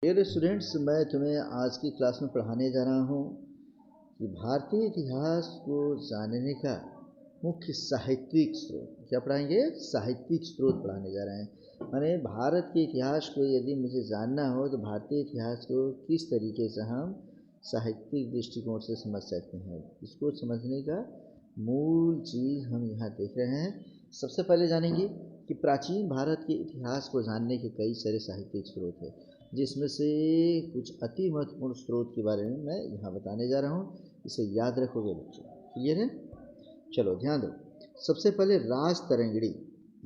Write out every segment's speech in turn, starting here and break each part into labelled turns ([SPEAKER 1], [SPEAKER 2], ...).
[SPEAKER 1] Dear students, मैं तुम्हें आज की क्लास में पढ़ाने जा रहा हूँ कि भारतीय इतिहास को जानने का मुख्य साहित्यिक स्रोत क्या पढ़ाएंगे। साहित्यिक स्रोत पढ़ाने जा रहे हैं। माने भारत के इतिहास को यदि मुझे जानना हो तो भारतीय इतिहास को किस तरीके से हम साहित्यिक दृष्टिकोण से समझ सकते हैं, इसको समझने का मूल चीज़ हम यहाँ देख रहे हैं। सबसे पहले जानेंगे कि प्राचीन भारत के इतिहास को जानने के कई सारे साहित्यिक स्रोत हैं, जिसमें से कुछ अति महत्वपूर्ण स्रोत के बारे में मैं यहाँ बताने जा रहा हूँ। इसे याद रखोगे बच्चों, क्लियर है? चलो ध्यान दो। सबसे पहले राज तरंगिणी,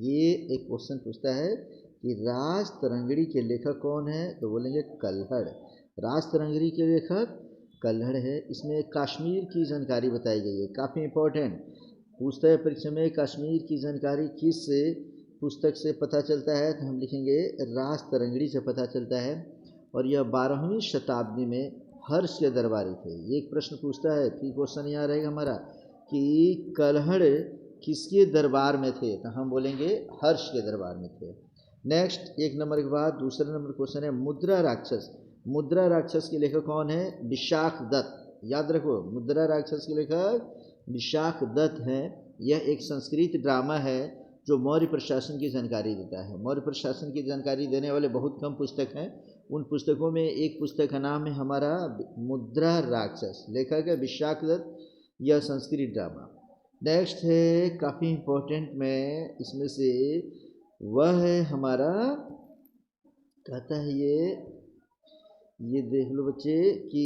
[SPEAKER 1] ये एक क्वेश्चन पूछता है कि राज तरंगिणी के लेखक कौन है, तो बोलेंगे कल्हड़। राज तरंगिणी के लेखक कल्हड़ है। इसमें कश्मीर की जानकारी बताई गई है, काफ़ी इंपॉर्टेंट पूछता है परीक्षा में। कश्मीर की जानकारी किस पुस्तक से पता चलता है, तो हम लिखेंगे राज तरंगिणी से पता चलता है। और यह 12वीं शताब्दी में हर्ष के दरबारी थे। एक प्रश्न पूछता है, फिर क्वेश्चन यहाँ रहेगा हमारा कि कल्हड़ किसके दरबार में थे, तो हम बोलेंगे हर्ष के दरबार में थे। नेक्स्ट, एक नंबर के बाद दूसरा नंबर क्वेश्चन है मुद्रा राक्षस। मुद्रा राक्षस के लेखक कौन है? विशाख दत्त। याद रखो, मुद्रा राक्षस के लेखक विशाख दत्त हैं। यह एक संस्कृत ड्रामा है जो मौर्य प्रशासन की जानकारी देता है। मौर्य प्रशासन की जानकारी देने वाले बहुत कम पुस्तक हैं। उन पुस्तकों में एक पुस्तक का नाम है हमारा मुद्रा राक्षस, लेखक है विशाख दत्त। यह संस्कृत ड्रामा। नेक्स्ट है काफ़ी इम्पोर्टेंट में इसमें से वह है हमारा, कहता है ये देख लो बच्चे कि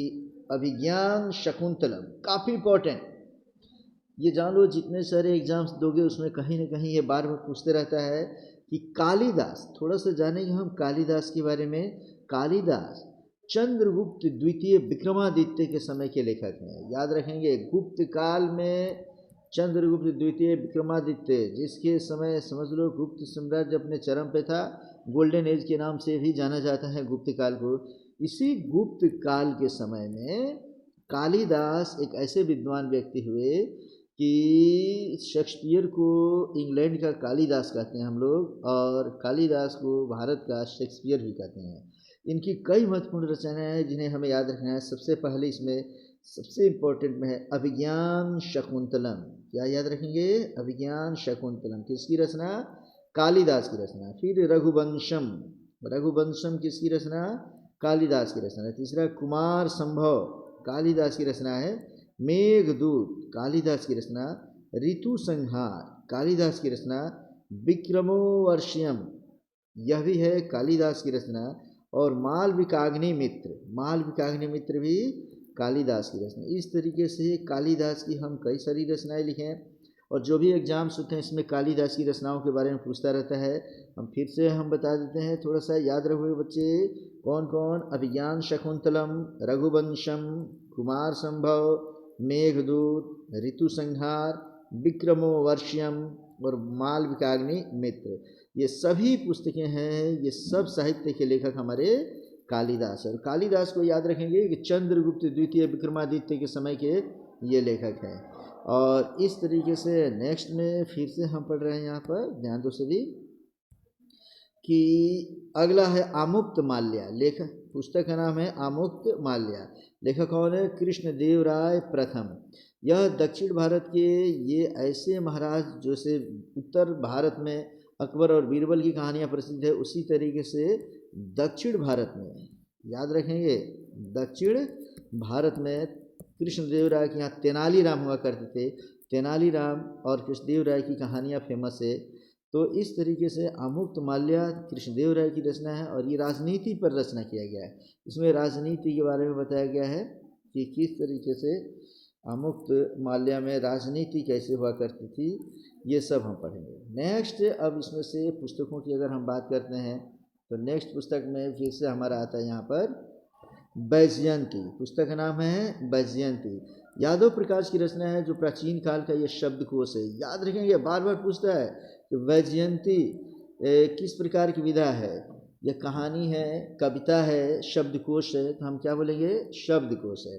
[SPEAKER 1] अभिज्ञान शकुंतलम, काफ़ी इम्पोर्टेंट। ये जान लो, जितने सारे एग्जाम्स दोगे उसमें कहीं ना कहीं ये बार बार पूछते रहता है कि कालिदास, थोड़ा सा जानेंगे हम कालिदास के बारे में। कालिदास चंद्रगुप्त द्वितीय विक्रमादित्य के समय के लेखक हैं। याद रखेंगे, गुप्त काल में चंद्रगुप्त द्वितीय विक्रमादित्य, जिसके समय समझ लो गुप्त साम्राज्य अपने चरम पे था, गोल्डन एज के नाम से भी जाना जाता है गुप्त काल को। इसी गुप्त काल के समय में कालिदास एक ऐसे विद्वान व्यक्ति हुए कि शेक्सपियर को इंग्लैंड का कालिदास कहते हैं हम लोग, और कालिदास को भारत का शेक्सपियर भी कहते हैं। इनकी कई महत्वपूर्ण रचनाएं हैं जिन्हें हमें याद रखना है। सबसे पहले इसमें सबसे इम्पोर्टेंट में है अभिज्ञान शकुंतलम। क्या याद रखेंगे? अभिज्ञान शकुंतलम किसकी रचना? कालिदास की रचना। फिर रघुवंशम, रघुवंशम किसकी रचना? कालिदास की रचना। तीसरा कुमार संभव, कालिदास की रचना है। मेघदूत, कालिदास की रचना। ऋतु संहार, कालिदास की रचना। विक्रमोर्वशीयम, यह भी है कालिदास की रचना। और मालविकाग्नि मित्र, मालविकाग्नि मित्र भी कालिदास की रचना। इस तरीके से कालिदास की हम कई सारी रचनाएं लिखें, और जो भी एग्जाम्स होते हैं इसमें कालिदास की रचनाओं के बारे में पूछता रहता है। हम फिर से हम बता देते हैं, थोड़ा सा याद रखोगे बच्चे। कौन कौन? अभिज्ञान शकुंतलम, रघुवंशम, कुमार संभव, मेघदूत, ऋतु संहार, विक्रमोर्वशीयम और मालविकाग्नि मित्र। ये सभी पुस्तकें हैं, ये सब साहित्य के लेखक हमारे कालिदास है। और कालिदास को याद रखेंगे कि चंद्रगुप्त द्वितीय विक्रमादित्य के समय के ये लेखक हैं। और इस तरीके से नेक्स्ट में फिर से हम पढ़ रहे हैं, यहाँ पर ध्यान दो सभी कि अगला है आमुक्त माल्या। लेखक, पुस्तक का नाम है आमुक्त माल्या। लेखक कौन है? कृष्णदेव राय प्रथम। यह दक्षिण भारत के ये ऐसे महाराज जैसे उत्तर भारत में अकबर और बीरबल की कहानियाँ प्रसिद्ध है, उसी तरीके से दक्षिण भारत में, याद रखेंगे, दक्षिण भारत में कृष्णदेव राय के यहाँ तेनालीराम हुआ करते थे। तेनालीराम और कृष्णदेव राय की कहानियाँ फेमस है। तो इस तरीके से आमुक्त माल्या कृष्णदेव राय की रचना है, और ये राजनीति पर रचना किया गया है। इसमें राजनीति के बारे में बताया गया है कि किस तरीके से आमुक्त माल्या में राजनीति कैसे हुआ करती थी, ये सब हम पढ़ेंगे। नेक्स्ट, अब इसमें से पुस्तकों की अगर हम बात करते हैं तो नेक्स्ट पुस्तक में फिर से हमारा आता है यहाँ पर वैजयंती। पुस्तक का नाम है वैजयंती। यादव प्रकाश की रचना है, जो प्राचीन काल का ये शब्दकोश है। याद रखेंगे, बार बार पूछता है कि वैजयंती किस प्रकार की विधा है। यह कहानी है, कविता है, शब्दकोश है, तो हम क्या बोलेंगे? शब्दकोश है।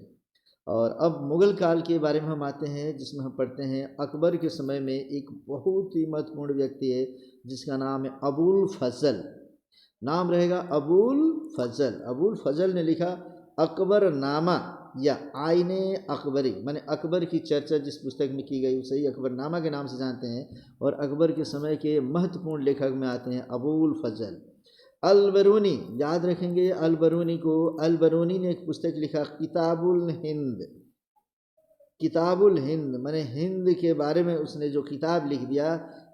[SPEAKER 1] और अब मुगल काल के बारे में हम आते हैं, जिसमें हम पढ़ते हैं अकबर के समय में एक बहुत ही महत्वपूर्ण व्यक्ति है जिसका नाम है अबुल फजल। नाम रहेगा अबुल फजल। अबुल फजल ने लिखा अकबर नामा या आईने अकबरी, माने अकबर की चर्चा जिस पुस्तक में की गई उसे ही अकबर नामा के नाम से जानते हैं, और अकबर के समय के महत्वपूर्ण लेखक में आते हैं अबुल फजल। अल बरूनी, याद रखेंगे अल बरूनी को। अल बरूनी ने एक पुस्तक लिखा किताबुल हिंद। किताबुल हिंद माने हिंद के बारे में उसने जो किताब लिख दिया,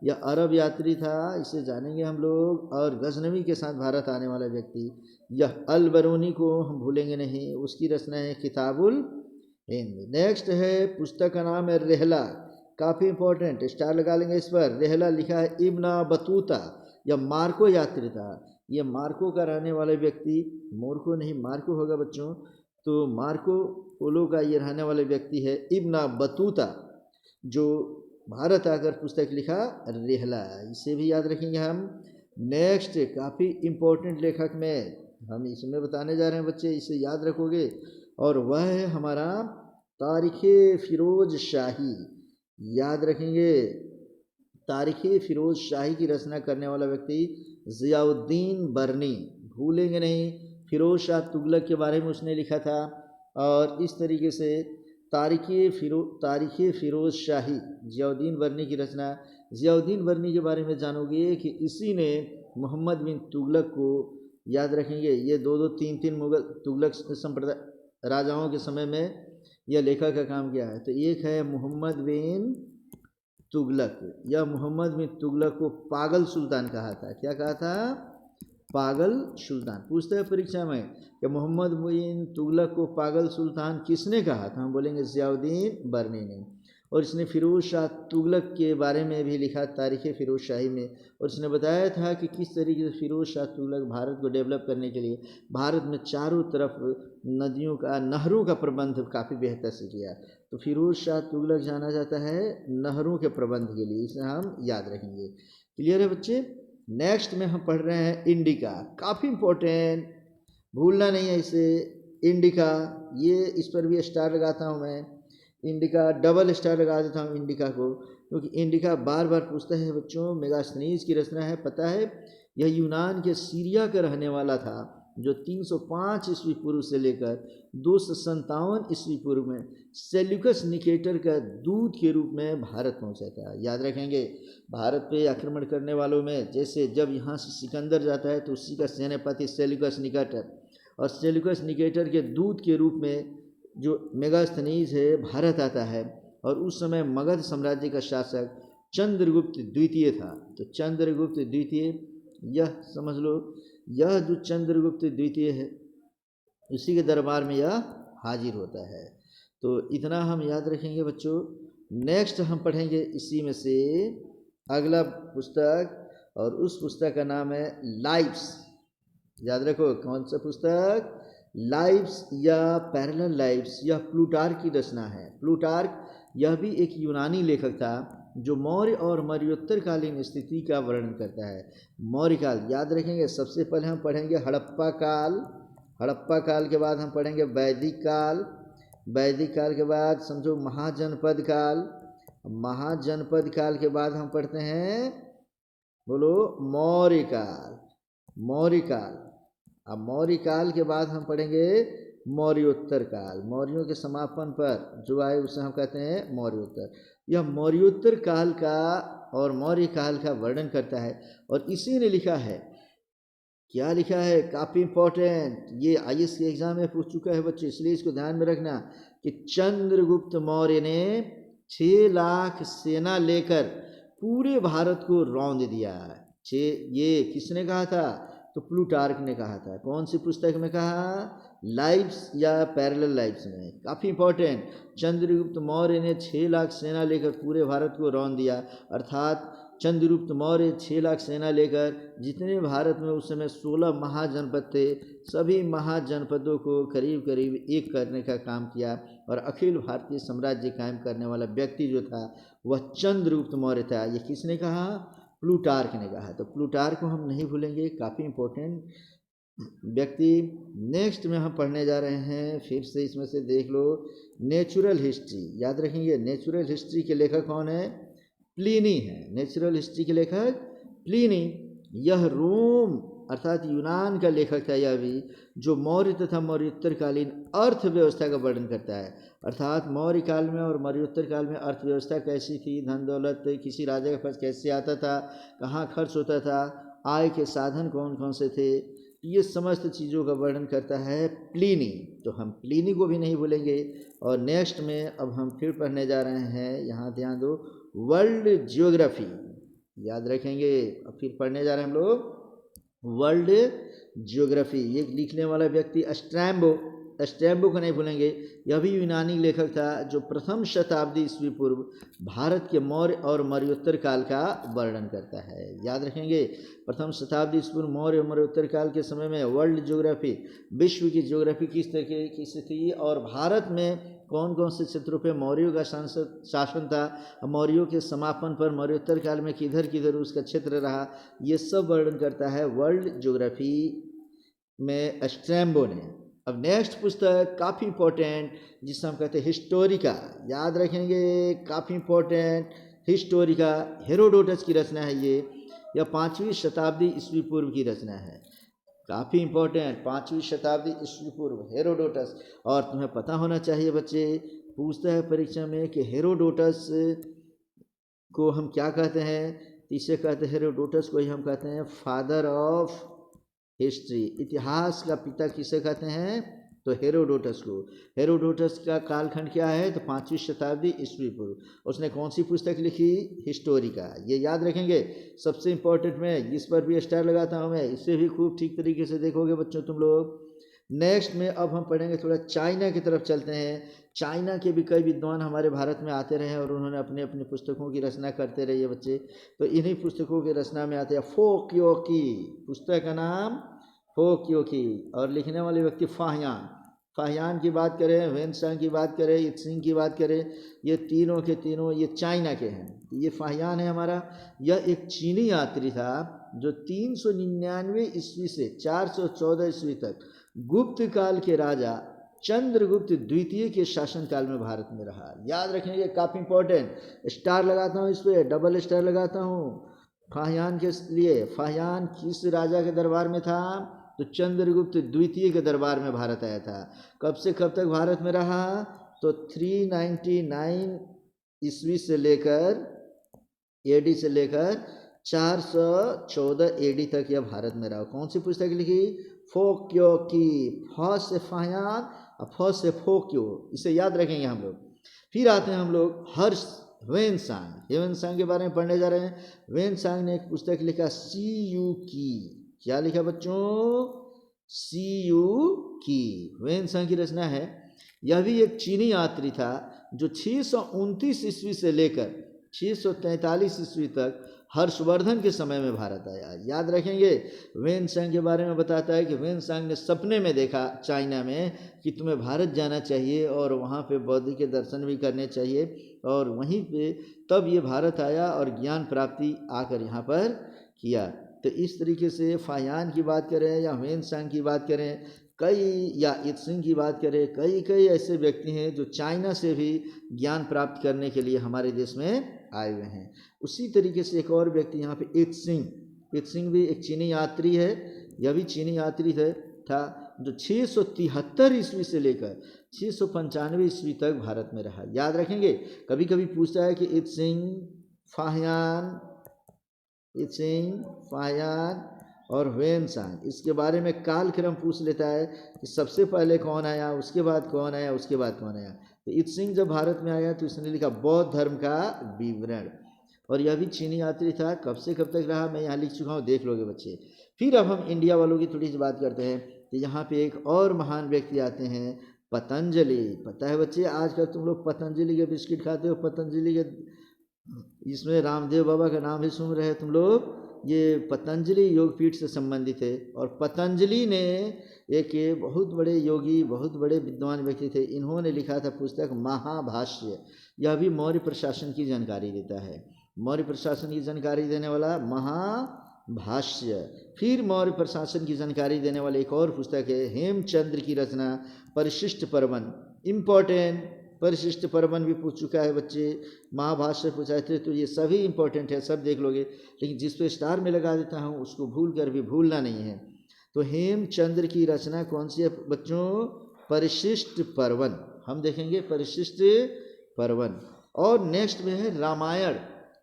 [SPEAKER 1] यह अरब यात्री था, इसे जानेंगे हम लोग, और गजनवी के साथ भारत आने वाला व्यक्ति। यह अल बरूनी को हम भूलेंगे नहीं, उसकी रचना है किताबुल हिंद। नेक्स्ट है पुस्तक का नाम है रेहला, काफ़ी इंपॉर्टेंट, स्टार लगा लेंगे इस पर। रेहला लिखा है इब्न बतूता, यह मार्को यात्री था। यह मार्को का रहने वाला व्यक्ति, मोरको नहीं मार्को होगा बच्चों, तो मार्को पोलो का ये रहने वाले व्यक्ति है इब्न बतूता, जो भारत आकर पुस्तक लिखा रेहला, इसे भी याद रखेंगे हम। नेक्स्ट काफ़ी इम्पोर्टेंट लेखक में हम इसमें बताने जा रहे हैं बच्चे, इसे याद रखोगे, और वह है हमारा तारीख़ फ़िरोज़ शाही। याद रखेंगे तारीख़ फ़िरोज़ शाही की रचना करने वाला व्यक्ति ज़ियाउद्दीन बरनी, भूलेंगे नहीं। फ़िरोज़ शाह तुगलक के बारे में उसने लिखा था, और इस तरीके से तारीख़ फ़िरोज़ शाही ज़ियाउद्दीन बरनी की रचना। ज़ियाउद्दीन बरनी के बारे में जानोगे कि इसी ने मोहम्मद बिन तुगलक को, याद रखेंगे ये दो तीन मुगल तुगलक संप्रदाय राजाओं के समय में यह लेखक का काम किया है। तो एक है मोहम्मद बिन तुगलक, यह मोहम्मद बिन तुगलक को पागल सुल्तान कहा था। क्या कहा था? पागल सुल्तान। पूछते हैं परीक्षा में कि मोहम्मद बिन तुगलक को पागल सुल्तान किसने कहा था? हम बोलेंगे ज़ियाउद्दीन बरनी ने। और इसने फ़िरोज़ शाह तुगलक के बारे में भी लिखा तारीख़ फ़िरोज़ शाही में, और इसने बताया था कि किस तरीके से फ़िरोज़ शाह तुगलक भारत को डेवलप करने के लिए भारत में चारों तरफ नदियों का, नहरों का प्रबंध काफ़ी बेहतर से किया। तो फ़िरोज़ शाह तुगलक जाना जाता है नहरों के प्रबंध के लिए, इसे हम याद रखेंगे। क्लियर है बच्चे? नेक्स्ट में हम पढ़ रहे हैं इंडिका, काफ़ी इंपॉर्टेंट, भूलना नहीं है इसे। इंडिका, ये इस पर भी स्टार लगाता हूँ मैं, इंडिका डबल स्टार लगा देता हूँ इंडिका को, क्योंकि इंडिका बार बार पूछता है बच्चों। मेगास्थनीज की रचना है, पता है यह यूनान के सीरिया का रहने वाला था, जो 305 ईस्वी पूर्व से लेकर 257 ईस्वी पूर्व में सेल्यूकस निकेटर का दूत के रूप में भारत पहुंचा था। याद रखेंगे भारत पे आक्रमण करने वालों में, जैसे जब यहाँ से सिकंदर जाता है तो उसी का सेनापति सेल्यूकस निकेटर, और सेल्यूकस निकेटर के दूत के रूप में जो मेगास्थनीज है भारत आता है। और उस समय मगध साम्राज्य का शासक चंद्रगुप्त द्वितीय था। तो चंद्रगुप्त द्वितीय, यह समझ लो, यह जो चंद्रगुप्त द्वितीय है उसी के दरबार में यह हाजिर होता है। तो इतना हम याद रखेंगे बच्चों। नेक्स्ट हम पढ़ेंगे इसी में से अगला पुस्तक, और उस पुस्तक का नाम है लाइव्स। याद रखो कौन सा पुस्तक? लाइव्स या पैरेलल लाइव्स, यह प्लूटार्क की रचना है। प्लूटार्क यह भी एक यूनानी लेखक था, जो मौर्य और मौर्योत्तर कालीन स्थिति का वर्णन करता है। मौर्य काल याद रखेंगे, सबसे पहले हम पढ़ेंगे हड़प्पा काल, हड़प्पा काल के बाद हम पढ़ेंगे वैदिक काल, वैदिक काल के बाद समझो महाजनपद काल, महाजनपद काल के बाद हम पढ़ते हैं, बोलो, मौर्य काल, मौर्य काल। अब मौर्य काल के बाद हम पढ़ेंगे मौर्योत्तर काल, मौर्यों के समापन पर जो आए उसे हम कहते हैं मौर्योत्तर। यह मौर्योत्तर काल का और मौर्य काल का वर्णन करता है, और इसी ने लिखा है। क्या लिखा है? काफ़ी इंपॉर्टेंट, ये आईएएस के एग्जाम में पूछ चुका है बच्चे, इसलिए इसको ध्यान में रखना कि चंद्रगुप्त मौर्य ने 6 लाख सेना लेकर पूरे भारत को रौंद दिया। ये किसने कहा था? तो प्लूटार्क ने कहा था। कौन सी पुस्तक में कहा? लाइव्स या पैरेलल लाइव्स में। काफ़ी इंपॉर्टेंट, चंद्रगुप्त मौर्य ने 6 लाख सेना लेकर पूरे भारत को रौंद दिया, अर्थात चंद्रगुप्त मौर्य 6 लाख सेना लेकर जितने भारत में उस समय 16 महाजनपद थे, सभी महाजनपदों को करीब करीब एक करने का काम किया, और अखिल भारतीय साम्राज्य कायम करने वाला व्यक्ति जो था वह चंद्रगुप्त मौर्य था। ये किसने कहा? प्लूटार्क ने कहा। तो प्लूटार्क को हम नहीं भूलेंगे, काफ़ी इंपॉर्टेंट व्यक्ति। नेक्स्ट में हम पढ़ने जा रहे हैं, फिर से इसमें से देख लो, नेचुरल हिस्ट्री। याद रखेंगे नेचुरल हिस्ट्री के लेखक कौन है? प्लिनी है। नेचुरल हिस्ट्री के लेखक प्लिनी। यह रोम अर्थात यूनान का लेखक था यह भी, जो मौर्य तथा मौर्योत्तरकालीन अर्थव्यवस्था का वर्णन करता है। अर्थात मौर्य काल में और मौर्योत्तर काल में अर्थव्यवस्था कैसी थी, धन दौलत किसी राजा के पास कैसे आता था, कहाँ खर्च होता था, आय के साधन कौन कौन से थे, ये समस्त चीज़ों का वर्णन करता है प्लिनी। तो हम प्लिनी को भी नहीं भूलेंगे। और नेक्स्ट में अब हम फिर पढ़ने जा रहे हैं, यहाँ ध्यान दो, वर्ल्ड जियोग्राफी याद रखेंगे। अब फिर पढ़ने जा रहे हैं हम लोग वर्ल्ड जियोग्राफी। ये लिखने वाला व्यक्ति स्ट्रैम्बो को नहीं भूलेंगे। यह भी यूनानी लेखक था, जो प्रथम शताब्दी ईस्वी पूर्व भारत के मौर्य और मौर्योत्तर काल का वर्णन करता है। याद रखेंगे, प्रथम शताब्दी ईस्वी पूर्व मौर्य और मौर्योत्तर काल के समय में वर्ल्ड जियोग्राफी, विश्व की जियोग्राफी किस तरह की थी, और भारत में कौन कौन से क्षेत्रों पे मौर्यों का शासन था, मौर्यों के समापन पर मौर्योत्तर काल में किधर किधर उसका क्षेत्र रहा, ये सब वर्णन करता है वर्ल्ड जियोग्राफी में स्ट्रैम्बो ने। अब नेक्स्ट पुस्तक काफ़ी इंपॉर्टेंट, जिसे हम कहते हैं हिस्टोरिका। याद रखेंगे, काफ़ी इंपॉर्टेंट हिस्टोरिका, हेरोडोटस की रचना है ये। यह 5वीं शताब्दी ईस्वी पूर्व की रचना है। काफ़ी इंपॉर्टेंट, 5वीं शताब्दी ईस्वी पूर्व, हेरोडोटस। और तुम्हें पता होना चाहिए बच्चे, पूछता है परीक्षा में कि हेरोडोटस को हम क्या कहते हैं। इसे कहते हैं, हेरोडोटस को ही हम कहते हैं फादर ऑफ हिस्ट्री। इतिहास का पिता किसे कहते हैं, तो हेरोडोटस को। हेरोडोटस का कालखंड क्या है, तो 5वीं शताब्दी ईस्वी पूर्व। उसने कौन सी पुस्तक लिखी, हिस्टोरिका। ये याद रखेंगे, सबसे इंपॉर्टेंट में इस पर भी स्टार लगाता हूँ मैं, इससे भी खूब ठीक तरीके से देखोगे बच्चों तुम लोग। नेक्स्ट में अब हम पढ़ेंगे थोड़ा चाइना की तरफ चलते हैं। चाइना के भी कई विद्वान हमारे भारत में आते रहे और उन्होंने अपने अपनी पुस्तकों की रचना करते रहे बच्चे। तो इन्हीं पुस्तकों की रचना में आते हैं फोक्यो की, पुस्तक का नाम फोक्यो की, और लिखने वाले व्यक्ति फाहियान की बात करें, वेनसांग की बात करें, इत्सिंग की बात करें, ये तीनों के तीनों ये चाइना के हैं। ये फाहियान है हमारा। यह एक चीनी यात्री था जो 399 ईस्वी से 414 ईस्वी तक गुप्त काल के राजा चंद्रगुप्त द्वितीय के शासनकाल में भारत में रहा। याद रखेंगे, काफ़ी इंपॉर्टेंट, स्टार लगाता हूँ इस पर, डबल स्टार लगाता हूँ फाहियान के लिए। फाहियान किस राजा के दरबार में था, तो चंद्रगुप्त द्वितीय के दरबार में भारत आया था। कब से कब तक भारत में रहा, तो 399 ईस्वी से लेकर एडी से लेकर 414 एडी तक यह भारत में रहा। कौन सी पुस्तक लिखी, फोक्यो की। फ से फाहियान और फ से फोक्यो, इसे याद रखेंगे हम लोग। फिर आते हैं हम लोग हर्ष वेनसांग के बारे में पढ़ने जा रहे हैं। वेनसांग ने एक पुस्तक लिखा सी यू की। क्या लिखा बच्चों, सी यू की। वेनसांग की रचना है। यह भी एक चीनी यात्री था जो 629 ईस्वी से लेकर 643 ईस्वी तक हर्षवर्धन के समय में भारत आया। याद रखेंगे, वेनसांग के बारे में बताता है कि वेनसांग ने सपने में देखा चाइना में कि तुम्हें भारत जाना चाहिए और वहाँ पे बौद्ध के दर्शन भी करने चाहिए, और वहीं पे तब ये भारत आया और ज्ञान प्राप्ति आकर यहाँ पर किया। तो इस तरीके से फाहियान की बात करें या वेनसांग की बात करें, कई या इत्सिंग की बात करें, कई ऐसे व्यक्ति हैं जो चाइना से भी ज्ञान प्राप्त करने के लिए हमारे देश में आए हुए हैं। उसी तरीके से एक और व्यक्ति यहाँ पे इत्सिंग भी एक चीनी यात्री है। यह भी चीनी यात्री था जो 673 ईस्वी से लेकर 695 ईस्वी तक भारत में रहा। याद रखेंगे, कभी कभी पूछता है कि इत्सिंग, फाहियान और वेनसांग, इसके बारे में कालक्रम पूछ लेता है कि सबसे पहले कौन आया, उसके बाद कौन आया, उसके बाद कौन आया। तो इत्सिंग जब भारत में आया तो इसने लिखा बौद्ध धर्म का विवरण, और यह भी चीनी यात्री था। कब से कब तक रहा, मैं यहाँ लिख चुका हूँ, देख लोगे बच्चे। फिर अब हम इंडिया वालों की थोड़ी सी बात करते हैं। तो यहाँ पे एक और महान व्यक्ति आते हैं, पतंजलि। पता है बच्चे, आजकल तुम लोग पतंजलि के बिस्किट खाते हो, पतंजलि के, इसमें रामदेव बाबा का नाम भी सुन रहे हैं तुम लोग। ये पतंजलि योगपीठ से संबंधित है, और पतंजलि ने एक बहुत बड़े योगी, बहुत बड़े विद्वान व्यक्ति थे। इन्होंने लिखा था पुस्तक महाभाष्य। यह भी मौर्य प्रशासन की जानकारी देता है। मौर्य प्रशासन की जानकारी देने वाला महाभाष्य। फिर मौर्य प्रशासन की जानकारी देने वाले एक और पुस्तक है हेमचंद्र की रचना परिशिष्ट पर्वन। इम्पोर्टेंट परिशिष्ट पर्वन भी पूछ चुका है बच्चे, महाभाष्य पूछा थे, तो ये सभी इंपॉर्टेंट है, सब देख लोगे। लेकिन जिस पे स्टार में लगा देता हूँ उसको भूल कर भी भूलना नहीं है। तो हेमचंद्र की रचना कौन सी है बच्चों? परिशिष्ट पर्वन, हम देखेंगे परिशिष्ट पर्वन। और नेक्स्ट में है रामायण।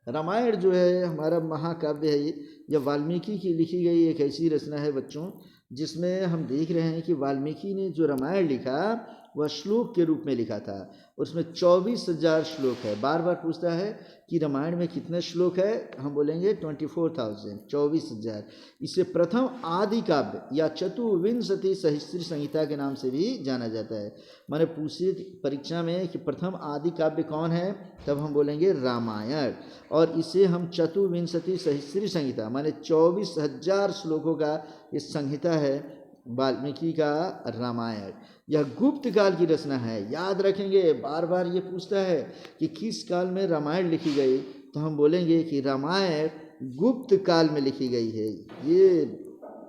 [SPEAKER 1] रामायण जो है हमारा महाकाव्य है, यह वाल्मीकि की लिखी गई एक ऐसी रचना है बच्चों, जिसमें हम देख रहे हैं कि वाल्मीकि ने जो रामायण लिखा वह श्लोक के रूप में लिखा था। उसमें 24,000 श्लोक है। बार बार पूछता है कि रामायण में कितने श्लोक है, हम बोलेंगे 24,000, 24,000। इसे प्रथम आदि काव्य या चतुर्विंशति सहस्त्र संहिता के नाम से भी जाना जाता है। मैंने पूछी परीक्षा में कि प्रथम आदि काव्य कौन है, तब हम बोलेंगे रामायण। और इसे हम चतुर्विंशति सहस्त्र संहिता माने 24,000 श्लोकों का ये संहिता है वाल्मीकि का रामायण। यह गुप्त काल की रचना है, याद रखेंगे। बार बार ये पूछता है कि किस काल में रामायण लिखी गई, तो हम बोलेंगे कि रामायण गुप्त काल में लिखी गई है, ये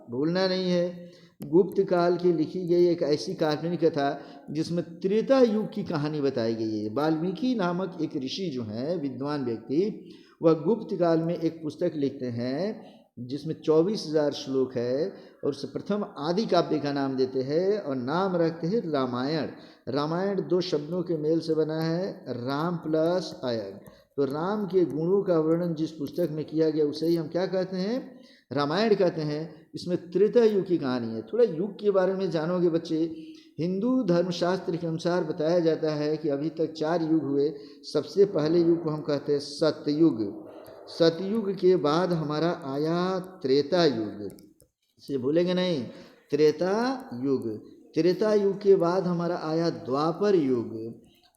[SPEAKER 1] भूलना नहीं है। गुप्त काल की लिखी गई एक ऐसी काल्पनिक कथा जिसमें त्रेता युग की कहानी बताई गई है। वाल्मीकि नामक एक ऋषि जो है विद्वान व्यक्ति, वह गुप्त काल में एक पुस्तक लिखते हैं जिसमें 24,000 श्लोक है, और उसे प्रथम आदि काव्य का नाम देते हैं और नाम रखते हैं रामायण। रामायण 2 शब्दों के मेल से बना है, राम प्लस अयन। तो राम के गुणों का वर्णन जिस पुस्तक में किया गया उसे ही हम क्या कहते हैं? रामायण कहते हैं। इसमें त्रेता युग की कहानी है। थोड़ा युग के बारे में जानोगे बच्चे। हिंदू धर्मशास्त्र के अनुसार बताया जाता है कि अभी तक 4 युग हुए। सबसे पहले युग को हम कहते हैं सतयुग। सतयुग के बाद हमारा आया त्रेता युग, इसे भूलेंगे नहीं, त्रेता युग। त्रेता युग के बाद हमारा आया द्वापर युग,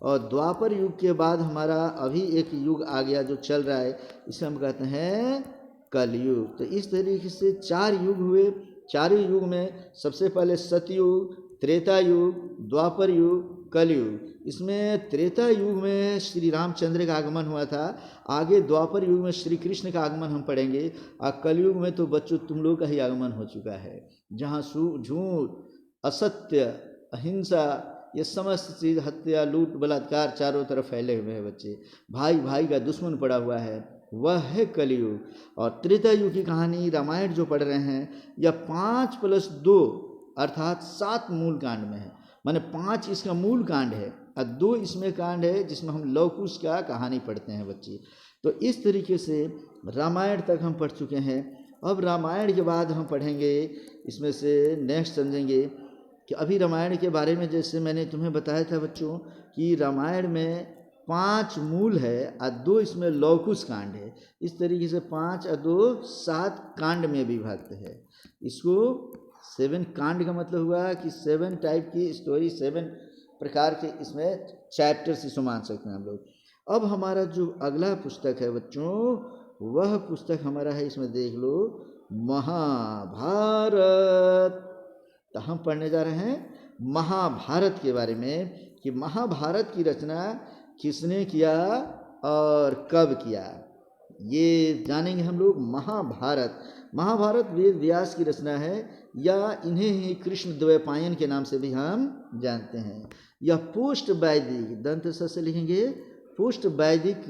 [SPEAKER 1] और द्वापर युग के बाद हमारा अभी एक युग आ गया जो चल रहा है, इसे हम कहते हैं कलयुग। तो इस तरीके से 4 युग हुए। चारों युग में सबसे पहले सतयुग, त्रेता युग, द्वापर युग, कलयुग। इसमें त्रेता युग में श्री रामचंद्र का आगमन हुआ था। आगे द्वापर युग में श्री कृष्ण का आगमन हम पढ़ेंगे। और कलयुग में तो बच्चों तुम लोग का ही आगमन हो चुका है, जहाँ झूठ, असत्य, अहिंसा, ये समस्त चीज़, हत्या, लूट, बलात्कार चारों तरफ फैले हुए हैं बच्चे। भाई भाई का दुश्मन पड़ा हुआ है, वह है कलयुग। और त्रेता युग की कहानी रामायण जो पढ़ रहे हैं, यह 5+2 अर्थात 7 मूल कांड में है। माने 5 इसका मूल कांड है और 2 इसमें कांड है जिसमें हम लवकुश का कहानी पढ़ते हैं बच्चे। तो इस तरीके से रामायण तक हम पढ़ चुके हैं। अब रामायण के बाद हम पढ़ेंगे, इसमें से नेक्स्ट समझेंगे कि अभी रामायण के बारे में जैसे मैंने तुम्हें बताया था बच्चों कि रामायण में 5 मूल है और 2 इसमें लवकुश कांड है। इस तरीके से 5 और 2 7 कांड में विभक्त है। इसको 7 कांड का मतलब हुआ कि 7 टाइप की स्टोरी, 7 प्रकार के इसमें चैप्टर्स इसको मान सकते हैं हम लोग। अब हमारा जो अगला पुस्तक है बच्चों, वह पुस्तक हमारा है, इसमें देख लो, महाभारत। तो हम पढ़ने जा रहे हैं महाभारत के बारे में कि महाभारत की रचना किसने किया और कब किया, ये जानेंगे हम लोग। महाभारत वेद व्यास की रचना है, या इन्हें ही कृष्ण द्वैपायन के नाम से भी हम जानते हैं। यह पोस्ट वैदिक, दंत से लिखेंगे, पोस्ट वैदिक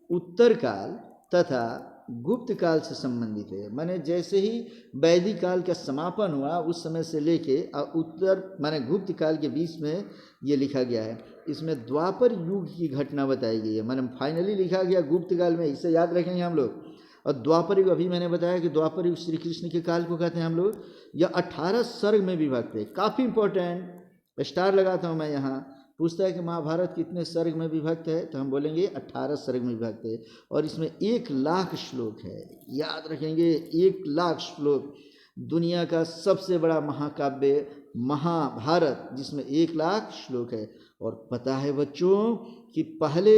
[SPEAKER 1] उत्तर काल तथा गुप्त काल से संबंधित है। माने जैसे ही वैदिक काल का समापन हुआ उस समय से लेके उत्तर माने गुप्त काल के बीच में ये लिखा गया है। इसमें द्वापर युग की घटना बताई गई है। माने फाइनली लिखा गया गुप्त काल में, इसे याद रखेंगे हम लोग। और द्वापर युग, अभी मैंने बताया कि द्वापर युग श्री कृष्ण के काल को कहते हैं हम लोग। यह 18 सर्ग में विभक्त है। काफ़ी इंपॉर्टेंट, स्टार लगाता हूँ मैं यहाँ। पूछता है कि महाभारत कितने सर्ग में विभक्त है, तो हम बोलेंगे 18 सर्ग में विभक्त है। और इसमें 1,00,000 श्लोक है, याद रखेंगे 1,00,000 श्लोक। दुनिया का सबसे बड़ा महाकाव्य महाभारत, जिसमें 1,00,000 श्लोक है। और पता है बच्चों कि पहले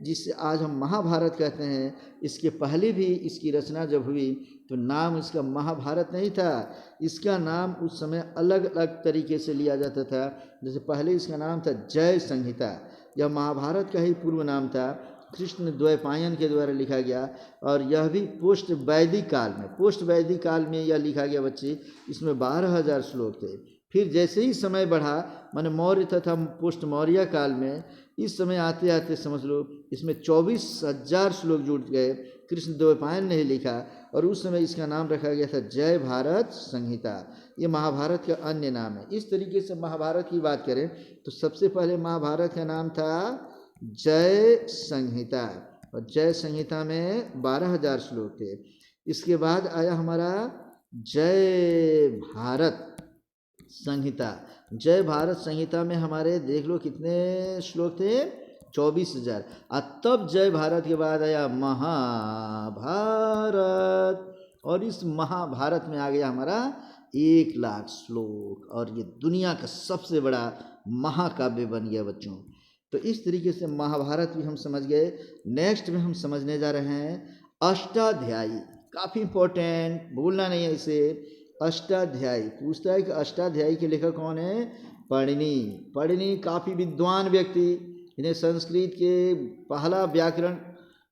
[SPEAKER 1] जिसे आज हम महाभारत कहते हैं, इसके पहले भी इसकी रचना जब हुई तो नाम इसका महाभारत नहीं था। इसका नाम उस समय अलग अलग तरीके से लिया जाता था। जैसे पहले इसका नाम था जय संहिता, यह महाभारत का ही पूर्व नाम था, कृष्ण द्वैपायन के द्वारा लिखा गया। और यह भी पोस्ट वैदिक काल में यह लिखा गया बच्चे। इसमें 12,000 श्लोक थे। फिर जैसे ही समय बढ़ा, माने मौर्य तथा पोस्ट मौर्य काल में, इस समय आते आते समझ लो इसमें 24,000 श्लोक जुड़ गए। कृष्ण द्वैपायन ने लिखा और उस समय इसका नाम रखा गया था जय भारत संहिता। ये महाभारत का अन्य नाम है। इस तरीके से महाभारत की बात करें तो सबसे पहले महाभारत का नाम था जय संहिता, और जय संहिता में 12,000 श्लोक थे। इसके बाद आया हमारा जय भारत संहिता। जय भारत संहिता में हमारे देख लो कितने श्लोक थे, 24,000। और तब जय भारत के बाद आया महाभारत, और इस महाभारत में आ गया हमारा 1,00,000 श्लोक, और ये दुनिया का सबसे बड़ा महाकाव्य बन गया बच्चों। तो इस तरीके से महाभारत भी हम समझ गए। नेक्स्ट में हम समझने जा रहे हैं अष्टाध्यायी। काफ़ी इंपॉर्टेंट, भूलना नहीं है इसे। अष्टाध्यायी पूछता है कि अष्टाध्यायी के लेखक कौन है? पणिनि। पणिनि काफ़ी विद्वान व्यक्ति, इन्हें संस्कृत के पहला व्याकरण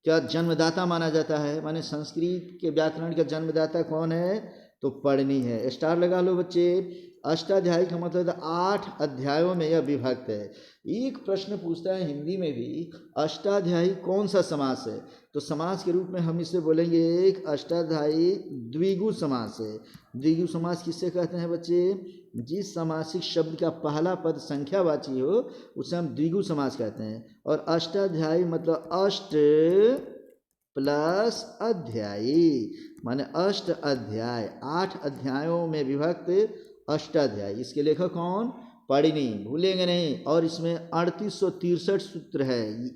[SPEAKER 1] का जन्मदाता माना जाता है। माने संस्कृत के व्याकरण का जन्मदाता कौन है? तो पणिनि है। स्टार लगा लो बच्चे। अष्टाध्यायी का मतलब 8 अध्यायों में यह विभक्त है। एक प्रश्न पूछता है हिंदी में भी, अष्टाध्यायी कौन सा समास है? तो समास के रूप में हम इसे बोलेंगे एक अष्टाध्यायी द्विगु समास है। द्विगु समास किससे कहते हैं बच्चे? जिस समासिक शब्द का पहला पद संख्यावाची हो उसे हम द्विगु समास कहते हैं। और अष्टाध्यायी मतलब अष्ट प्लस अध्यायी, माने अष्ट अध्याय, 8 अध्यायों में विभक्त अष्टाध्यायी। इसके लेखक कौन? पणिनि, भूलेंगे नहीं। और इसमें 3863 सूत्र है।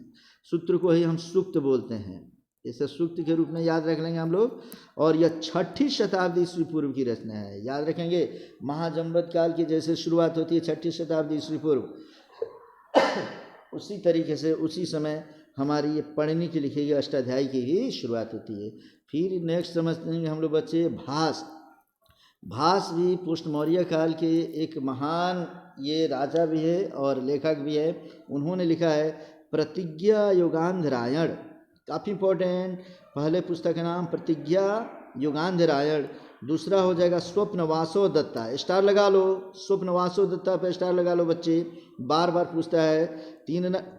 [SPEAKER 1] सूत्र को ही हम सूक्त बोलते हैं, इसे सूक्त के रूप में याद रख लेंगे हम लोग। और यह 6ठी शताब्दी ईस्वी पूर्व की रचना है। याद रखेंगे, महाजनपद काल की जैसे शुरुआत होती है 6ठी शताब्दी ईस्वी पूर्व, उसी तरीके से उसी समय हमारी ये पणिनि की लिखी गई अष्टाध्यायी की ही शुरुआत होती है। फिर नेक्स्ट समझते हैं हम लोग बच्चे भास। भास भी पुष्ट मौर्य काल के एक महान ये राजा भी है और लेखक भी है। उन्होंने लिखा है प्रतिज्ञा युगांधरायण, काफ़ी इंपॉर्टेंट। पहले पुस्तक का नाम प्रतिज्ञा युगांधरायण, दूसरा हो जाएगा स्वप्नवासो दत्ता। स्टार लगा लो, स्वप्नवासो दत्ता पे स्टार लगा लो बच्चे, बार बार पूछता है।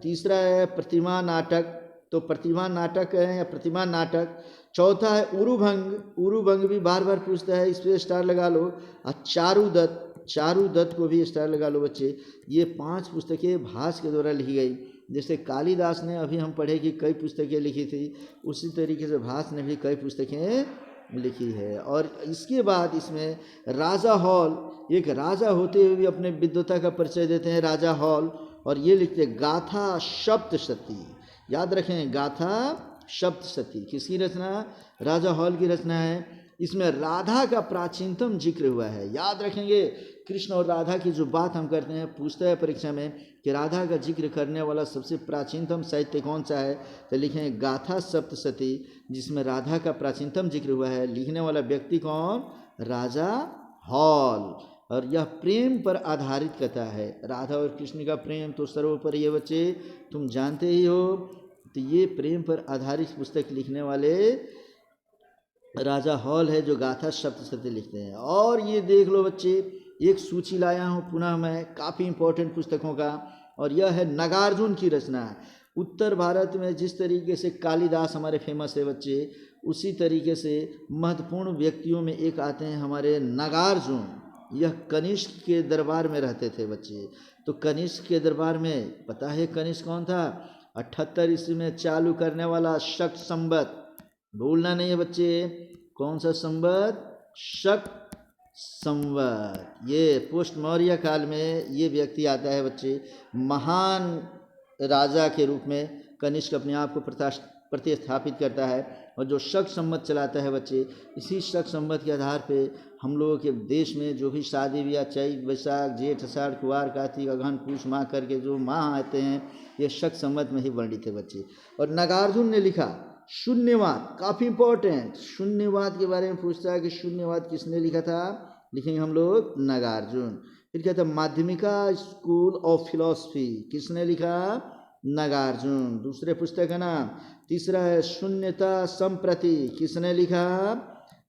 [SPEAKER 1] तीसरा है प्रतिमा नाटक, तो प्रतिमा नाटक है या प्रतिमा नाटक। चौथा है उरुभंग, उरुभंग भी बार बार पूछता है, इस पर स्टार लगा लो। और चारुदत्त, चारुदत्त को भी स्टार लगा लो बच्चे। ये 5 पुस्तकें भास के द्वारा लिखी गई। जैसे कालिदास ने अभी हम पढ़े कि कई पुस्तकें लिखी थी, उसी तरीके से भास ने भी कई पुस्तकें लिखी है। और इसके बाद इसमें राजा हॉल, एक राजा होते हुए भी अपने विद्वता का परिचय देते हैं राजा हॉल, और ये लिखते गाथा सप्तशती। याद रखें, गाथा सप्तशती किसकी रचना? राजा हॉल की रचना है। इसमें राधा का प्राचीनतम जिक्र हुआ है। याद रखेंगे, कृष्ण और राधा की जो बात हम करते हैं, पूछता है परीक्षा में कि राधा का जिक्र करने वाला सबसे प्राचीनतम साहित्य कौन सा है? तो लिखेंगे गाथा सप्तशती, जिसमें राधा का प्राचीनतम जिक्र हुआ है। लिखने वाला व्यक्ति कौन? राजा हॉल। और यह प्रेम पर आधारित कथा है। राधा और कृष्ण का प्रेम तो सर्वोपरि है बच्चे, तुम जानते ही हो। तो ये प्रेम पर आधारित पुस्तक लिखने वाले राजा हॉल है, जो गाथा सप्तशती लिखते हैं। और ये देख लो बच्चे, एक सूची लाया हूँ पुनः मैं काफ़ी इंपॉर्टेंट पुस्तकों का, और यह है नागार्जुन की रचना। उत्तर भारत में जिस तरीके से कालिदास हमारे फेमस है बच्चे, उसी तरीके से महत्वपूर्ण व्यक्तियों में एक आते हैं हमारे नागार्जुन। यह कनिष्क के दरबार में रहते थे बच्चे। तो कनिष्क के दरबार में पता है कनिष्क कौन था? 78 ईस्वी में चालू करने वाला शक संवत, भूलना नहीं है बच्चे। कौन सा संवत? शक संवत। ये पोस्ट मौर्य काल में ये व्यक्ति आता है बच्चे। महान राजा के रूप में कनिष्क अपने आप को प्रतिस्थापित करता है, और जो शक संवत चलाता है बच्चे, इसी शक संवत के आधार पे हम लोगों के देश में जो भी शादी ब्याह चैत वैशाख जेठ आषाढ़ कुवार कार्तिक अगहन पूष माह करके जो माह आते हैं, ये शक संवत में ही वर्णित है बच्चे। और नागार्जुन ने लिखा शून्यवाद, काफ़ी इंपॉर्टेंट। शून्यवाद के बारे में पूछता है कि शून्यवाद किसने लिखा था? लिखेंगे हम लोग नागार्जुन। फिर कहता है माध्यमिका स्कूल ऑफ फिलॉसफी, किसने लिखा? नागार्जुन, दूसरे पुस्तक का नाम। तीसरा है शून्यता संप्रति, किसने लिखा?